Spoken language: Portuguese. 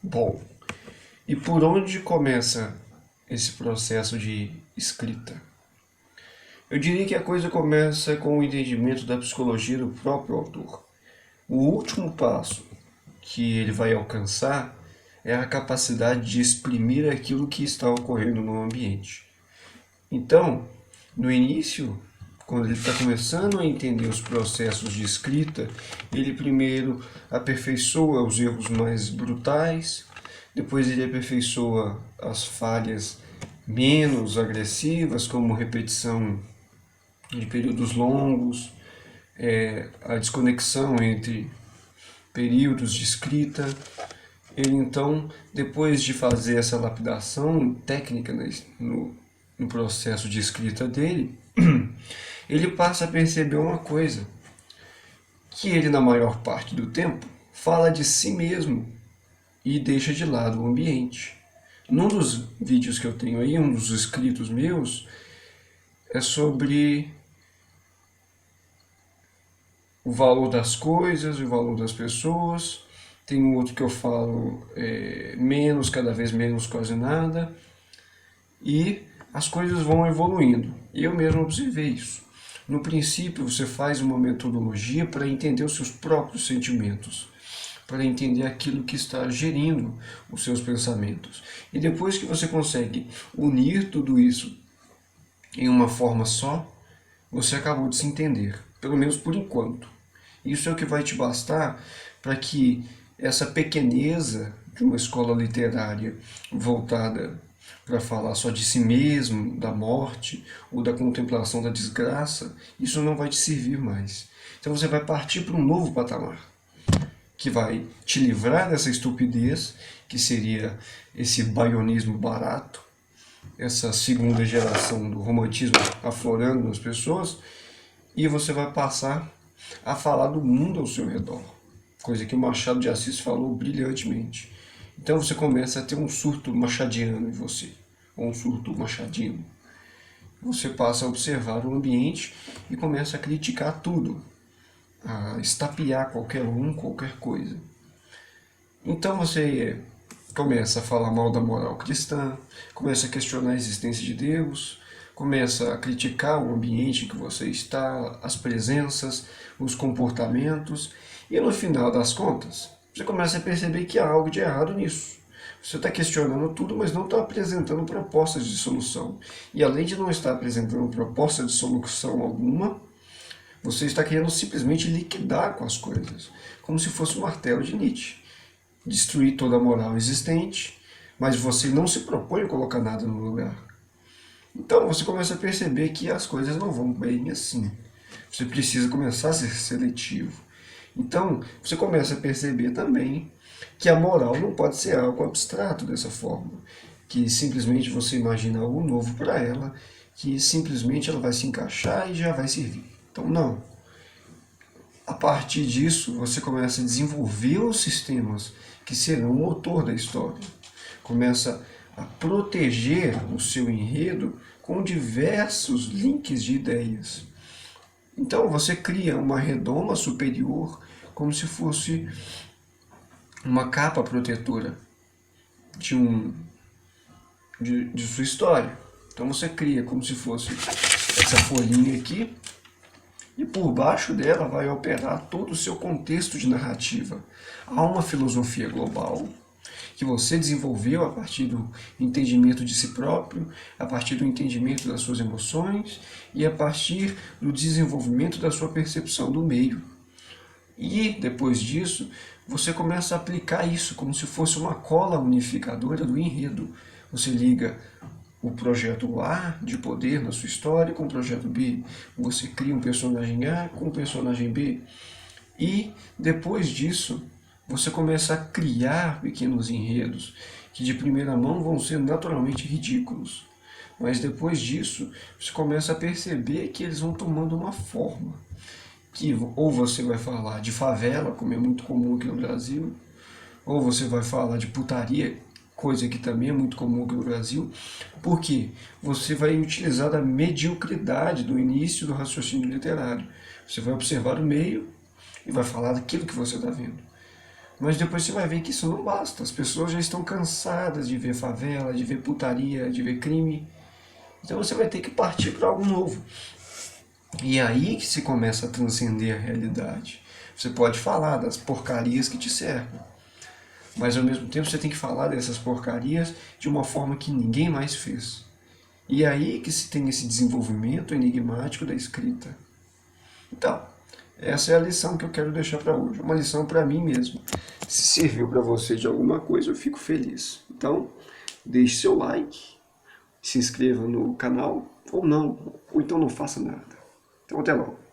Bom, e por onde começa esse processo de escrita? Eu diria que a coisa começa com o entendimento da psicologia do próprio autor. O último passo que ele vai alcançar é a capacidade de exprimir aquilo que está ocorrendo no ambiente. Então, no início, quando ele está começando a entender os processos de escrita, ele primeiro aperfeiçoa os erros mais brutais, depois ele aperfeiçoa as falhas menos agressivas, como repetição de períodos longos, a desconexão entre períodos de escrita. Ele então, depois de fazer essa lapidação técnica no processo de escrita dele, ele passa a perceber uma coisa, que ele na maior parte do tempo fala de si mesmo e deixa de lado o ambiente. Num dos vídeos que eu tenho aí, um dos escritos meus, é sobre o valor das coisas, o valor das pessoas. Tem um outro que eu falo menos, cada vez menos, quase nada. E as coisas vão evoluindo. Eu mesmo observei isso. No princípio, você faz uma metodologia para entender os seus próprios sentimentos, para entender aquilo que está gerindo os seus pensamentos. E depois que você consegue unir tudo isso em uma forma só, você acabou de se entender, pelo menos por enquanto. Isso é o que vai te bastar para que essa pequeneza de uma escola literária voltada para falar só de si mesmo, da morte ou da contemplação da desgraça, isso não vai te servir mais. Então você vai partir para um novo patamar, que vai te livrar dessa estupidez, que seria esse baionismo barato, essa segunda geração do romantismo aflorando nas pessoas, e você vai passar a falar do mundo ao seu redor, coisa que o Machado de Assis falou brilhantemente. Então você começa a ter um surto machadiano em você, ou um surto machadino. Você passa a observar o ambiente e começa a criticar tudo, a estapear qualquer um, qualquer coisa. Então você começa a falar mal da moral cristã, começa a questionar a existência de Deus, começa a criticar o ambiente em que você está, as presenças, os comportamentos, e no final das contas, você começa a perceber que há algo de errado nisso. Você está questionando tudo, mas não está apresentando propostas de solução. E além de não estar apresentando proposta de solução alguma, você está querendo simplesmente liquidar com as coisas, como se fosse um martelo de Nietzsche. Destruir toda a moral existente, mas você não se propõe a colocar nada no lugar. Então você começa a perceber que as coisas não vão bem assim. Você precisa começar a ser seletivo. Então você começa a perceber também que a moral não pode ser algo abstrato dessa forma, que simplesmente você imagina algo novo para ela, que simplesmente ela vai se encaixar e já vai servir. Então não. A partir disso, você começa a desenvolver os sistemas que serão o motor da história. Começa a proteger o seu enredo com diversos links de ideias. Então você cria uma redoma superior como se fosse uma capa protetora de sua história. Então você cria como se fosse essa folhinha aqui, e por baixo dela vai operar todo o seu contexto de narrativa. Há uma filosofia global que você desenvolveu a partir do entendimento de si próprio, a partir do entendimento das suas emoções e a partir do desenvolvimento da sua percepção do meio. E depois disso, você começa a aplicar isso como se fosse uma cola unificadora do enredo. Você liga o projeto A de poder na sua história com o projeto B. Você cria um personagem A com o personagem B. E depois disso, você começa a criar pequenos enredos que de primeira mão vão ser naturalmente ridículos. Mas depois disso, você começa a perceber que eles vão tomando uma forma. Que ou você vai falar de favela, como é muito comum aqui no Brasil, ou você vai falar de putaria, coisa que também é muito comum aqui no Brasil, porque você vai utilizar da mediocridade do início do raciocínio literário. Você vai observar o meio e vai falar daquilo que você está vendo. Mas depois você vai ver que isso não basta. As pessoas já estão cansadas de ver favela, de ver putaria, de ver crime. Então você vai ter que partir para algo novo. E é aí que se começa a transcender a realidade. Você pode falar das porcarias que te cercam, mas ao mesmo tempo você tem que falar dessas porcarias de uma forma que ninguém mais fez. E é aí que se tem esse desenvolvimento enigmático da escrita. Então, essa é a lição que eu quero deixar para hoje. Uma lição para mim mesmo. Se serviu para você de alguma coisa, eu fico feliz. Então, deixe seu like, se inscreva no canal, ou não, ou então não faça nada. Então, até logo.